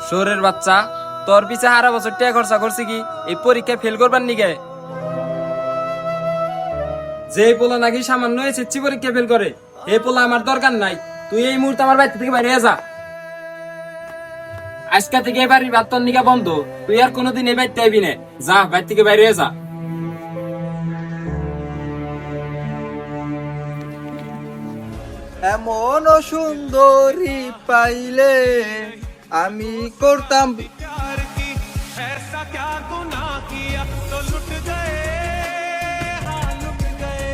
শোরের বাচ্চা, তোর পিছে হারা বছর টাকা খরচা করছি কি এই পরীক্ষায় ফেল করবার নিগে? যে পোলা নাকি সামান্য এসএসসি পরীক্ষা ফেল করে, এই পোলা আমার দরকার নাই। তুই এই মুহূর্তে আমার বাড়ি থেকে বাইরে যা। আজকে থেকে এই বাড়ির বার্তার নিগা বন্ধ। তুই আর কোনোদিন এই বাড়িতে আইবি না। যা, বাড়ি থেকে বাইরে যা। এমন সুন্দরী পাইলে আমি করতাম। प्यार की ऐसा क्या गुनाह किया तो लुट गए, हाँ लुट गए,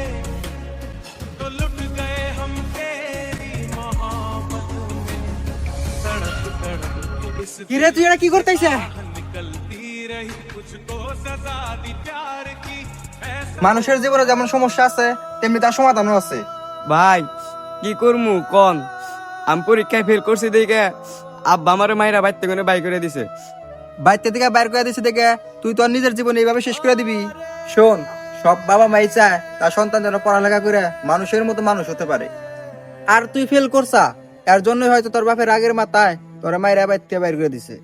तो लुट गए हम तेरी मोहब्बत में। तड़प तड़प इस কিরে তুই এটা কি করতেছে? निकलती रही, कुछ तो सजा दी प्यार की ऐसा। মানুষের জীবনে যেমন সমস্যা আছে তেমনি তার সমাধানও আছে। ভাই কি করমু কোন, আমি পরীক্ষায় ফেল করছি দেখে আব্বা আমার মায়েরা বাইতে করে বাই করে দিছে। বাইতে থেকে বাইর করে দিছে দেখে তুই তোর নিজের জীবন এইভাবে শেষ করে দিবি? শোন, সব বাবা মাই চায় তার সন্তান যেন পড়ালেখা করে মানুষের মতো মানুষ হতে পারে। আর তুই ফেল করছা, এর জন্যই হয়তো তোর বাপের রাগের মাথায় তোর মায়েরা বাইতে বাইর করে দিছে।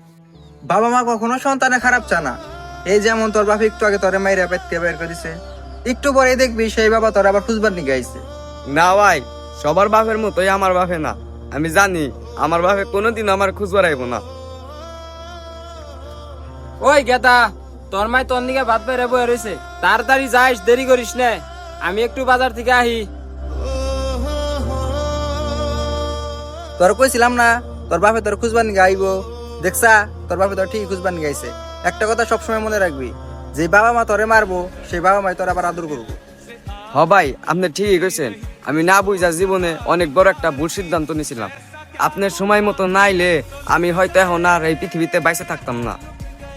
বাবা মা কখনো সন্তানে খারাপ চায় না। এই যেমন তোর বাপ একটু আগে তোর মায়েরা বাইতে বাইর করে দিছে, একটু পরে দেখবি সেই বাবা তোর আবার খুঁজবার নিয়ে আইছে। না ভাই, সবার বাপের মতোই আমার বাপে না। আমি জানি আমার বাপে কোনোদিন আমার খোঁজ বাড়াইবো না। ওই গেদা, তোর মাই তোর নিগা ভাত বেড়ে বয়ে রয়েছে। তাড়াতাড়ি যাইস, দেরি করিস না। আমি একটু বাজার থেকে আহি। তোর কইছিলাম না তোর বাপে তোর খুঁজবার নিয়ে আইব? দেখছা, তোর বাপে তোর ঠিক খুঁজবার নিয়ে আইছে। একটা কথা সবসময় মনে রাখবি, যে বাবা মা তোরে মারবো সেই বাবা মাই তোর আবার আদর করবো। হ ভাই, আপনি ঠিকই কইছেন। আমি না বুঝা জীবনে অনেক বড় একটা ভুল সিদ্ধান্ত নিয়েছিলাম। আপনার সময় মতো না আইলে আমি হয়তো এখন আর এই পৃথিবীতে বাইসে থাকতাম না।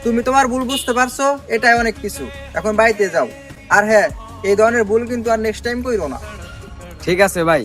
তুমি তোমার ভুল বুঝতে পারছো, এটাই অনেক কিছু। এখন বাড়িতে যাও। আর হ্যাঁ, এই ধরনের ভুল কিন্তু আর নেক্সট টাইম কইরো না। ঠিক আছে ভাই।